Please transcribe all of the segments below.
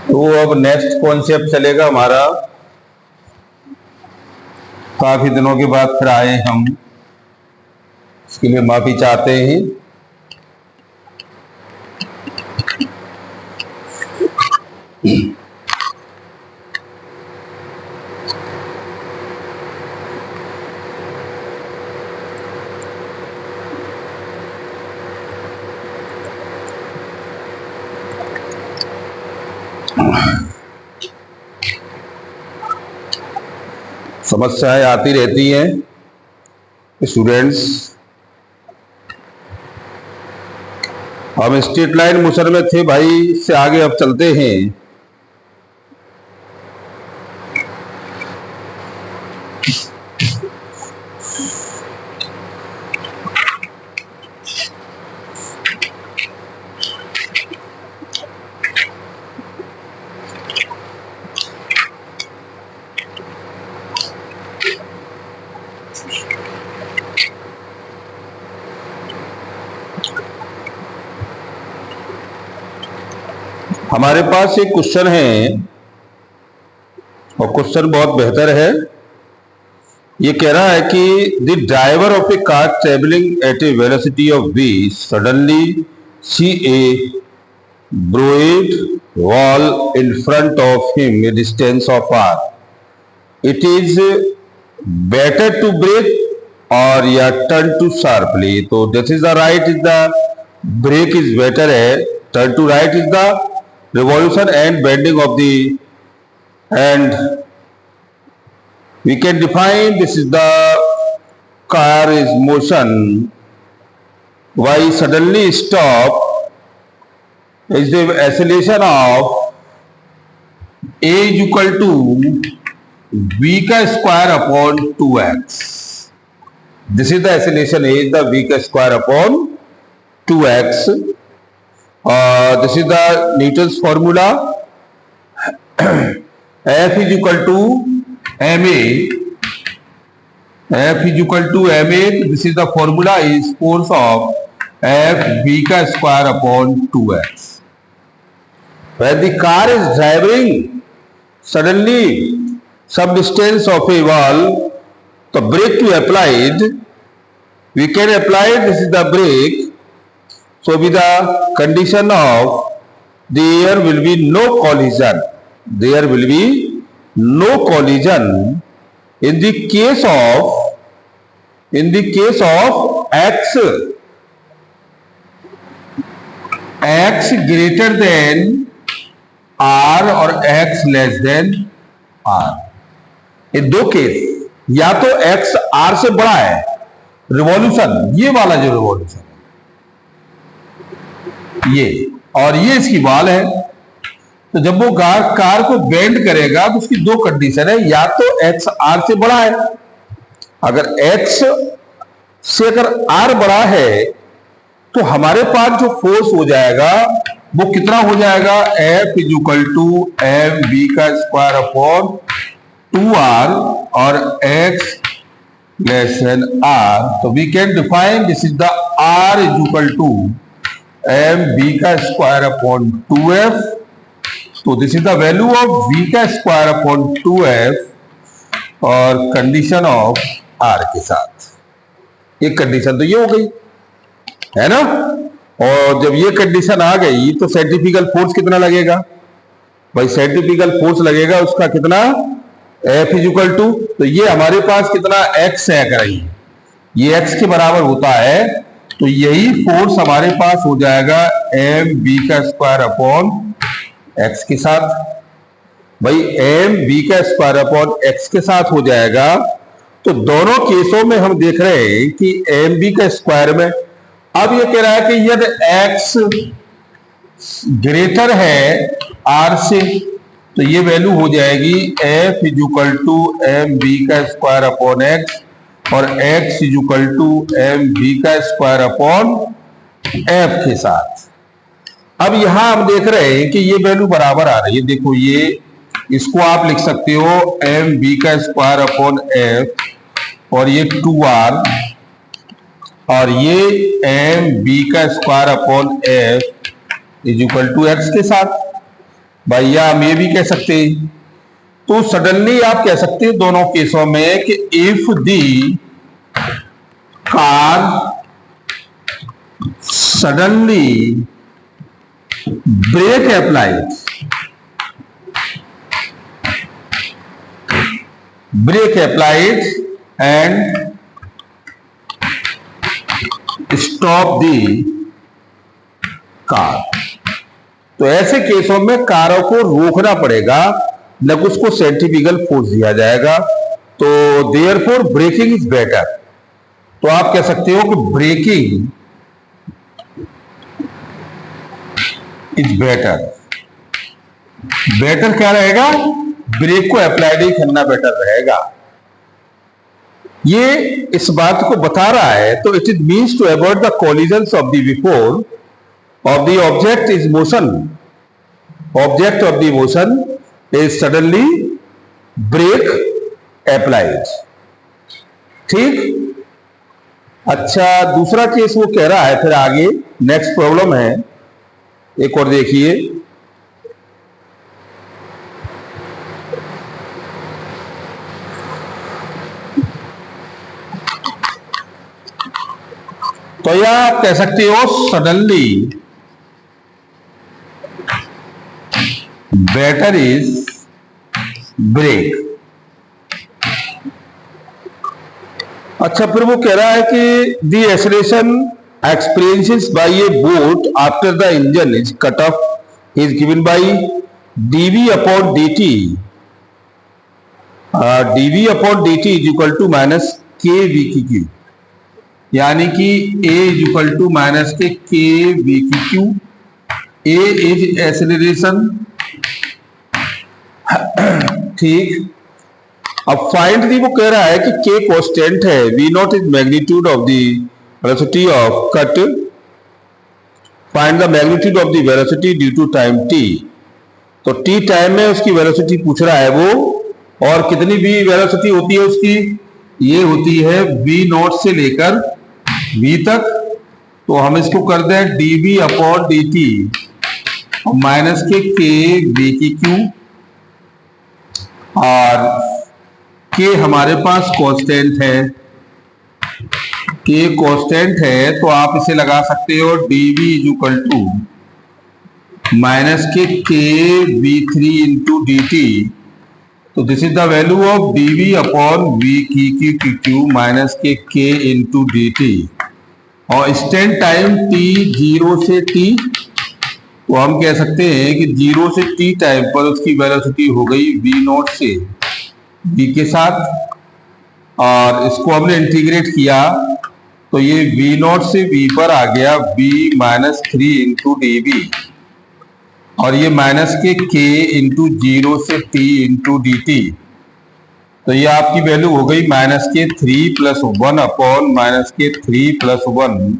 तो अब next concept चलेगा हमारा, काफी दिनों के बाद फिर आए हम, इसके लिए माफी चाहते हैं। समस्याएं आती रहती हैं स्टूडेंट्स। हम स्ट्रेट लाइन मोशन में थे भाई, इससे आगे अब चलते हैं। हमारे पास एक क्वेश्चन है और क्वेश्चन बहुत बेहतर है। ये कह रहा है कि the driver of a car travelling at a velocity of v suddenly see a broad wall in front of him a distance of r. It is better to brake or या turn to sharply. तो this is the right is the brake is better है, turn to right is the revolution and bending of the, and we can define this is the car is motion. Why suddenly stop is the acceleration of a is equal to v का square upon 2x. This is the acceleration a is the v का square upon 2x. This is the Newton's formula. F is equal to ma. F is equal to ma. This is the formula is force of F v का square upon 2x. When the car is driving suddenly some distance of a wall, the brake to applied, we can apply this is the brake. So with the condition of there will be no collision. There will be no collision in the case of x greater than r और x less than r. ये दो case, या तो x r से बड़ा है revolution, ये वाला जो रिवॉल्यूशन ये, और ये इसकी बॉल है। तो जब वो कार को बेंड करेगा तो उसकी दो कंडीशन है, या तो x r से बड़ा है, अगर x से अगर r बड़ा है तो हमारे पास जो फोर्स हो जाएगा वो कितना हो जाएगा, F is equal to M B का स्क्वायर अपॉन 2r और x लेस देन r. तो we can define this is the r is equal to M B का स्क्वायर अपॉन 2f. तो this is the value of v का square upon 2f और condition of r के साथ। एक condition तो ये हो गई है ना, और जब ये कंडीशन आ गई तो सेंट्रीफ्यूगल फोर्स कितना लगेगा भाई, सेंट्रीफ्यूगल फोर्स लगेगा उसका कितना, F इज इक्वल टू, तो ये हमारे पास कितना x है, अगर ये x के बराबर होता है तो यही फोर्स हमारे पास हो जाएगा एम बी का स्क्वायर अपॉन x के साथ। भाई एम बी का स्क्वायर अपॉन x के साथ हो जाएगा। तो दोनों केसों में हम देख रहे हैं कि एम बी का स्क्वायर में, अब ये कह रहा है कि यदि x ग्रेटर है r से तो ये वैल्यू हो जाएगी F is equal to M B का स्क्वायर अपॉन x और x is equal to M B का स्क्वायर अपॉन f के साथ। अब यहां हम देख रहे हैं कि ये वैल्यू बराबर आ रही है। देखो ये, इसको आप लिख सकते हो एम बी का स्क्वायर अपॉन f और ये 2r और ये एम बी का square upon F is equal to X के साथ। भैया हम ये भी कह सकते हैं, तो सडनली आप कह सकते हैं दोनों केसों में कि if the car suddenly brake applied and stop the car, तो ऐसे केसों में कारों को रोकना पड़ेगा, न कि उसको सेंट्रीफ्यूगल फोर्स दिया जाएगा। तो देयरफॉर ब्रेकिंग इज बेटर। तो आप कह सकते हो कि ब्रेकिंग इज बेटर। बेटर क्या रहेगा? ब्रेक को अप्लाइड ही करना बेटर रहेगा। ये इस बात को बता रहा है, तो it is means to avoid the collisions of the before of the object is motion, object of the motion is suddenly brake applied। ठीक। अच्छा, दूसरा केस वो कह रहा है, फिर आगे नेक्स्ट प्रॉब्लम है, एक और देखिए। तो यह आप कह सकते हो सडनली बेटर इज ब्रेक। अच्छा, फिर वो कह रहा है कि the acceleration experiences by a boat after the engine is cut off is given by dv upon dt। dv upon dt is equal to minus के वी की क्यू, यानी कि a is equal to minus के V की Q. a is acceleration, ठीक। अब find the, वो कह रहा है कि k कांस्टेंट है, v not is magnitude of the velocity of cut, find the magnitude of the velocity due to time t। तो t टाइम में उसकी वेलोसिटी पूछ रहा है वो, और कितनी भी वेलोसिटी होती है उसकी, ये होती है v नॉट से लेकर v तक। तो हम इसको कर दें dv अपॉन dt माइनस के v की क्यू, और के हमारे पास कांस्टेंट है, के कांस्टेंट है, तो आप इसे लगा सकते हो dv is equal to minus के v three into d t. तो this is the value of dv upon v की cube minus k into d t. और इंस्टेंट टाइम t 0 से t, तो हम कह सकते हैं कि 0 से t टाइम पर उसकी वेलोसिटी हो गई v नॉट से v के साथ, और इसको हमने इंटीग्रेट किया तो ये v नॉट से v पर आ गया v minus 3 into D V, और ये माइनस के इंटू 0 से t इंटू डी टी। तो ये आपकी वैल्यू हो गई माइनस के 3 प्लस 1 अपॉन माइनस के 3 प्लस 1,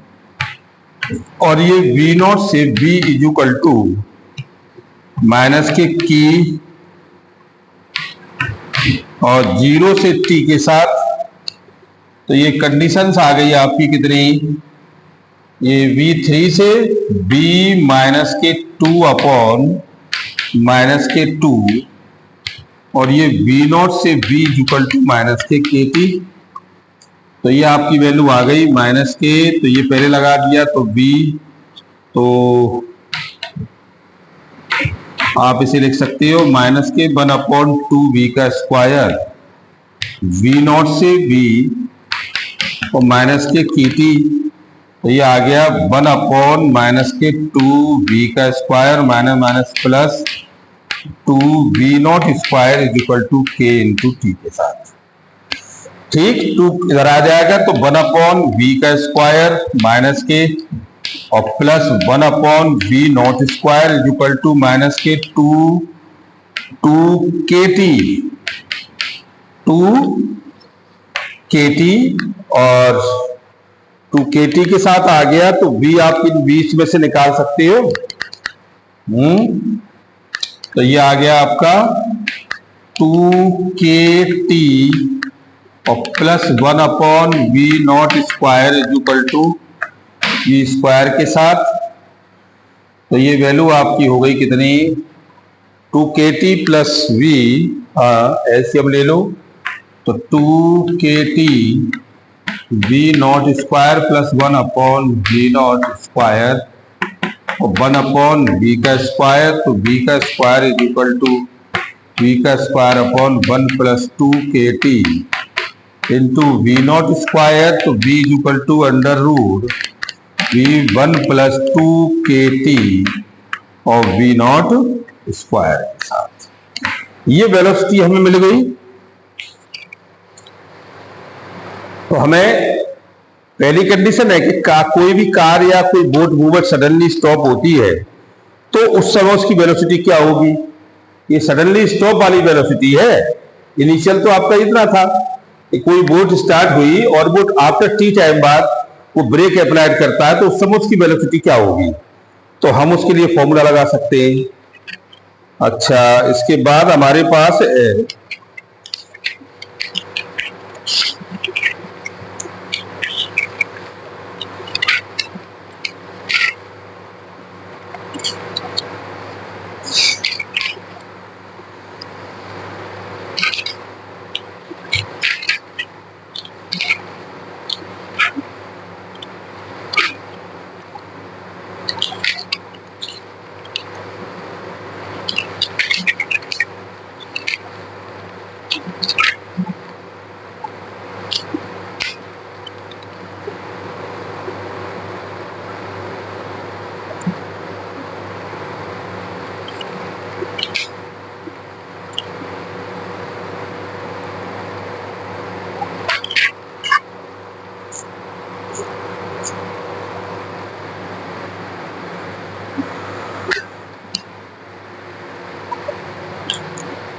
और ये v नॉट से v is equal to minus K की और 0 से t के साथ। तो ये कंडीशंस आ गई आपकी कितनी, ये v3 से v minus K 2 upon minus K 2, और ये v नॉट से v इक्वल टू माइनस के टी। तो ये आपकी वैल्यू आ गई माइनस के, तो ये पहले लगा दिया तो b, तो आप इसे लिख सकते हो माइनस के 1 अपॉन 2v का स्क्वायर, v नॉट से v और माइनस के टी। तो ये आ गया 1 अपॉन माइनस के 2v का square minus minus plus 2v not square is equal to K into T के साथ। ठीक, 2 इधर आ जाएगा तो 1 अपॉन v का स्क्वायर माइनस के और plus 1 upon v not square is equal to minus K 2 K T, और 2 के टी के साथ आ गया तो v आप इन बीच में से निकाल सकते हो। तो ये आ गया आपका 2 के टी और plus 1/v0² is equal to V square के साथ। तो ये वैल्यू आपकी हो गई कितनी, 2kT प्लस वी, एलसीएम ले लो, तो 2kT v0² प्लस 1/v0² और 1/v का स्क्वायर, तो v का square is equal to v का square upon 1 plus 2kT into v0², तो v is equal to under root v1 plus 2kT और v0² के साथ ये वेलोसिटी हमें मिल गई। तो हमें पहली कंडीशन है कि कोई भी कार या कोई बोट मूवमेंट सडनली स्टॉप होती है तो उस समय उसकी वेलोसिटी क्या होगी। ये सडनली स्टॉप वाली वेलोसिटी है। इनिशियल तो आपका इतना था कि कोई बोट स्टार्ट हुई और बोट आफ्टर टी टाइम बाद वो ब्रेक अप्लाइड करता है तो उस समय उसकी वेलोसिटी क्या होगी। तो हम उसके लिए फॉर्मूला लगा सकते हैं। अच्छा, इसके बाद हमारे पास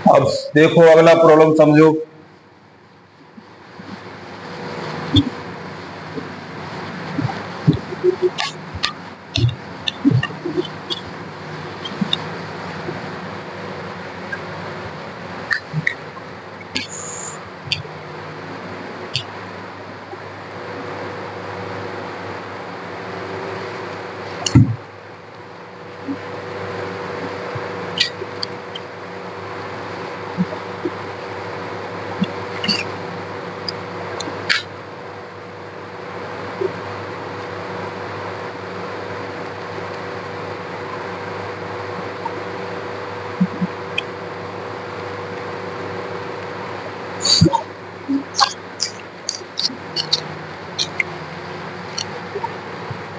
अब देखो अगला प्रॉब्लम समझो।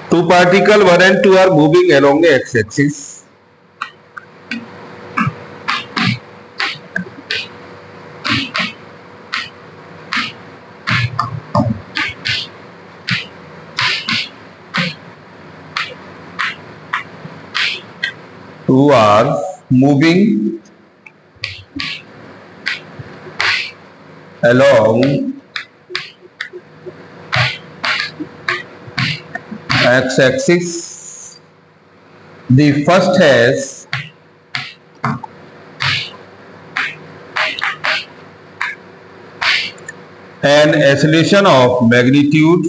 Two particles 1 and 2 are moving along the x-axis. Two are moving along x-axis. The first has an acceleration of magnitude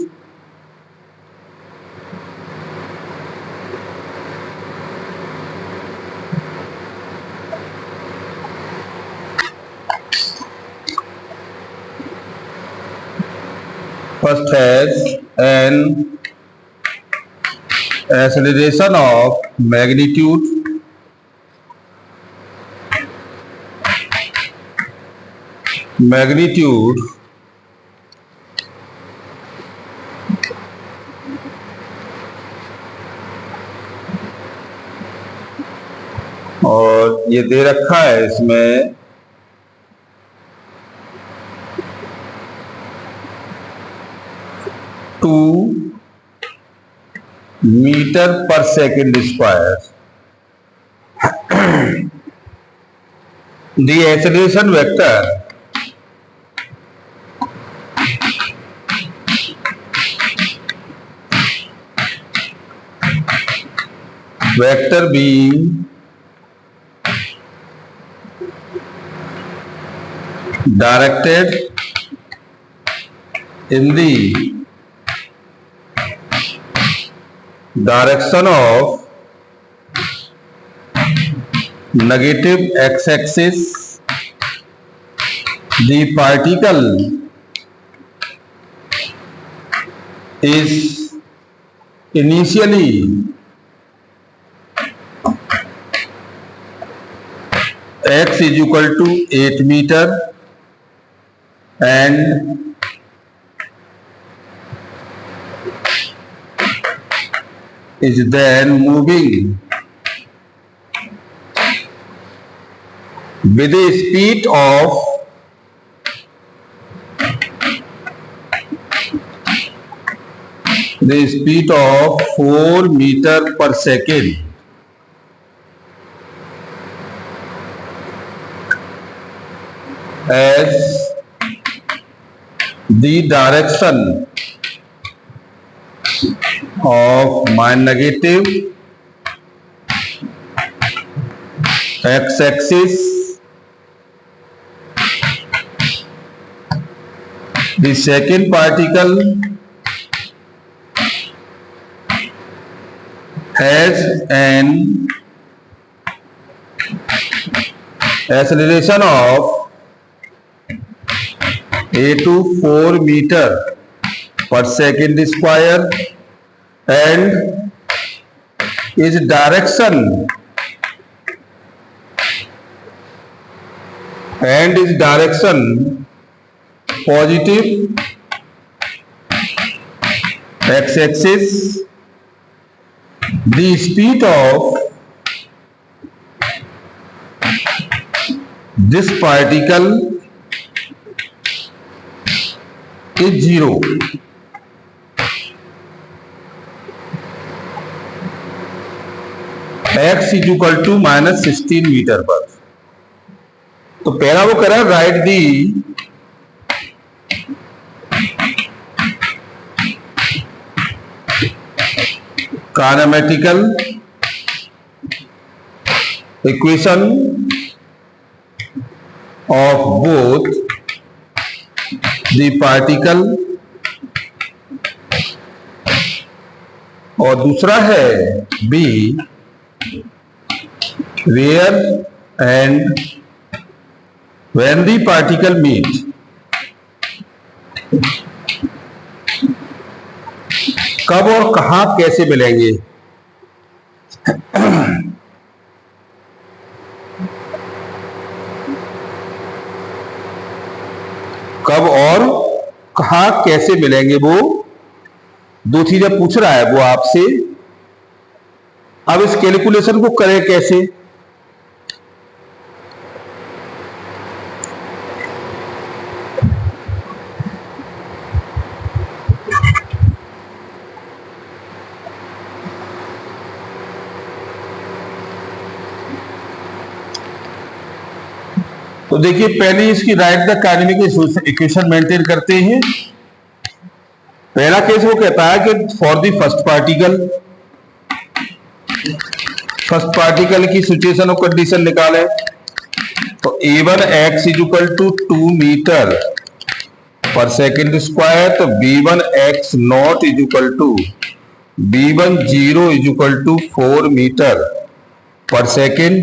first has an acceleration of magnitude और ये दे रखा है इसमें 2 मीटर पर second square. The acceleration vector being directed in the direction of negative x-axis, the particle is initially x is equal to 8 meter and is then moving with a speed of 4 meter per second, as the direction of my negative x-axis, the second particle has an acceleration of 8 to 4 meter per second square and its direction positive x-axis. The speed of this particle is 0. x is equal to -16 metre पर। तो पहला वो करा write the kinematical equation of both the particle और दूसरा है B where and when the particle meet, कब और कहां कैसे मिलेंगे। कब और कहां कैसे मिलेंगे, वो दो चीजें पूछ रहा है वो आपसे। अब इस कैलकुलेशन को करें कैसे। तो देखिए पहले इसकी write the kinematic equation maintain करते हैं। पहला केस वो कहता है कि फॉर द फर्स्ट पार्टिकल की सिचुएशन और कंडीशन निकाले। तो a1 x is equal to 2 metre पर सेकेंड स्क्वायर, तो b1 x not is equal to b1 0 is equal to 4 metre पर second,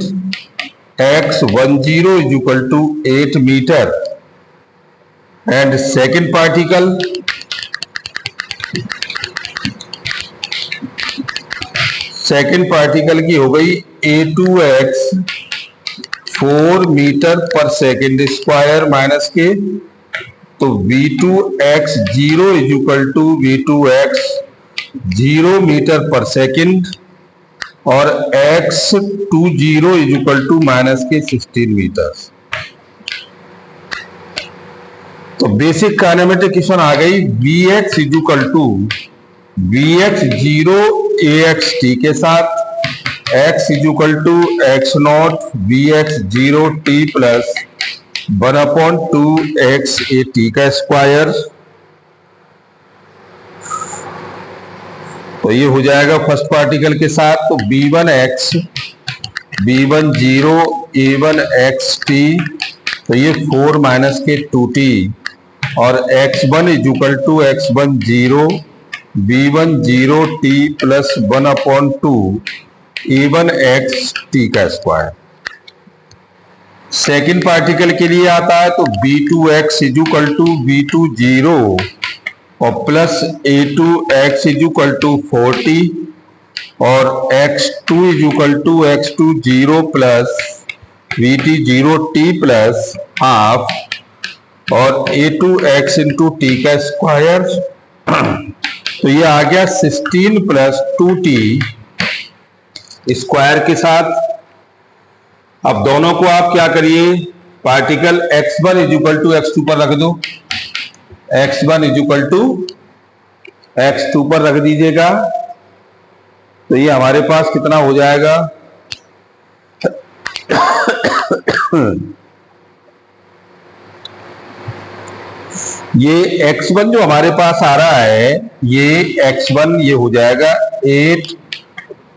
x10 is equal to 8 meter and second particle की हो गई a2x 4 मीटर पर second square minus के, तो v2x 0 is equal to v2x 0 metre पर second और x20 is equal to minus के 16 मीटर। तो बेसिक काइनेमेटिक इक्वेशन आ गई Vx is equal to Vx0 axt के साथ x is equal to x0 Vx0 t plus 1/2 x a t का square. तो ये हो जाएगा फर्स्ट पार्टिकल के साथ। तो b1x b10 a1 xt, तो ये 4 माइनस के 2t और x1 is equal to x1 0, b1 0 t plus 1/2 a1 x t का स्क्वायर। सेकेंड पार्टिकल के लिए आता है तो b2x is equal to b2 0 और plus a2x is equal to 40 और x2 is equal to x2 0 plus vt 0 t plus half और a2x into T का स्क्वायर। तो ये आ गया 16 प्लस 2t स्क्वायर के साथ। अब दोनों को आप क्या करिए, particle x1 is equal to x2 पर रख दो, x1 is equal to x2 पर रख दीजिएगा। तो ये हमारे पास कितना हो जाएगा, ये x1 जो हमारे पास आ रहा है, ये x1 ये हो जाएगा 8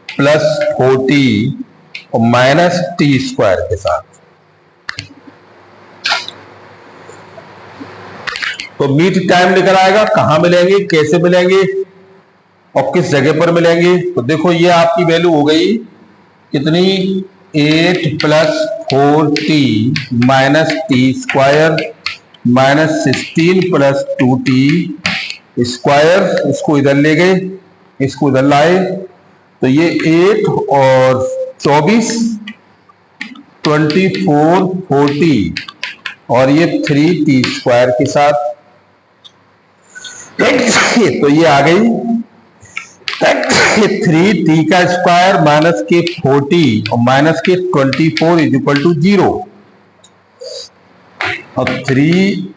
प्लस 40 और माइनस टी स्क्वायर के साथ। तो मीट टाइम निकल आएगा। कहां मिलेंगे, कैसे मिलेंगे और किस जगह पर मिलेंगे। तो देखो ये आपकी वैल्यू हो गई कितनी, 8 plus 4t minus T square minus 16 plus 2t square. इसको इधर ले गए, इसको इधर लाए, तो ये 8 और 24 24 40 और ये 3t स्क्वायर के साथ। तो ये आ गई 3t का स्क्वायर माइनस के 40 और माइनस के 24 इज इक्वल टू 0 और 3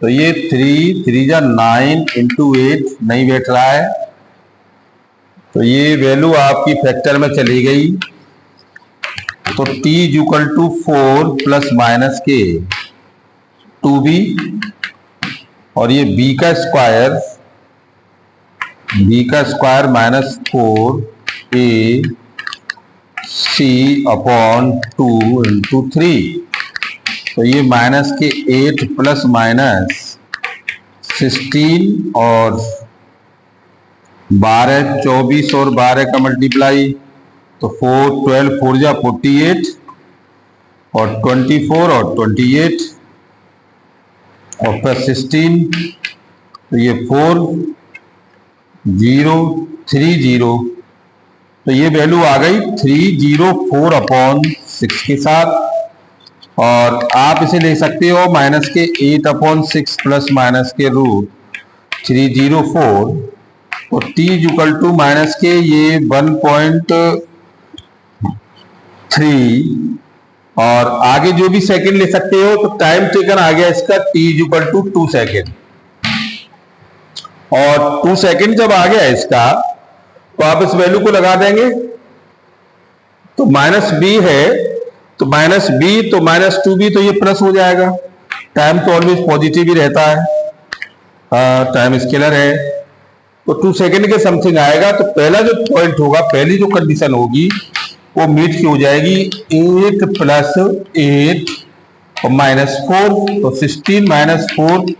तो ये 3 जा 9 इंटू 8 नहीं बैठ रहा है। तो ये वैल्यू आपकी फैक्टर में चली गई। तो t is equal to 4 plus minus के 2b और ये b का square minus 4 ac upon 2 into 3। तो ये माइनस के 8 प्लस माइनस 16 और 12 24 और 12 का मल्टीप्लाई, तो 4 12 4 जा 48 और 24 और 28 और प्लस 16। तो ये 4 0 3 0। तो ये वैल्यू आ गई 304 अपॉन 6 के साथ। और आप इसे ले सकते हो माइनस के 8 अपॉन 6 प्लस माइनस के रूट 304। तो t इक्वल टू माइनस के ये 1.3 और आगे जो भी सेकंड ले सकते हो। तो टाइम टेकन आ गया इसका t इक्वल टू 2 सेकेंड। और 2 सेकेंड जब आ गया इसका, तो आप इस वैल्यू को लगा देंगे। तो माइनस b है, तो माइनस b तो माइनस 2b, तो ये प्लस हो जाएगा। टाइम तो ऑलवेज पॉजिटिव ही रहता है, टाइम स्केलर है। तो 2 सेकेंड के समथिंग आएगा। तो पहला जो पॉइंट होगा, पहली जो कंडीशन होगी वो मीट की हो जाएगी 8 प्लस 8 और माइनस 4। तो 16 माइनस 4,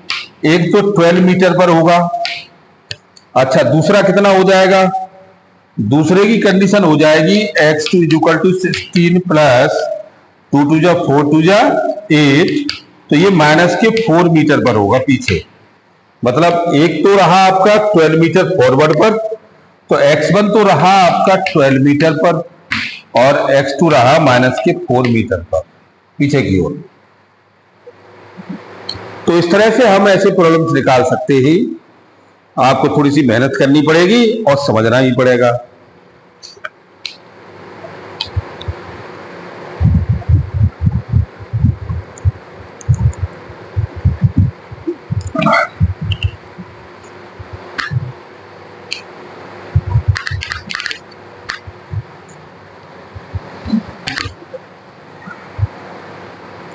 एक तो 12 मीटर पर होगा। अच्छा, दूसरा कितना हो जाएगा, दूसरे की कंडीशन हो जाएगी x2 is equal to 16 plus 2 2 जा 4 2 जा 8। तो ये माइनस के 4 मीटर पर होगा पीछे। मतलब एक तो रहा आपका 12 मीटर फॉरवर्ड पर, तो x1 तो रहा आपका 12 मीटर पर और x2 रहा माइनस के 4 मीटर पर पीछे की ओर। तो इस तरह से हम ऐसे प्रॉब्लम्स निकाल सकते हैं। आपको थोड़ी सी मेहनत करनी पड़ेगी और समझना ही पड़ेगा।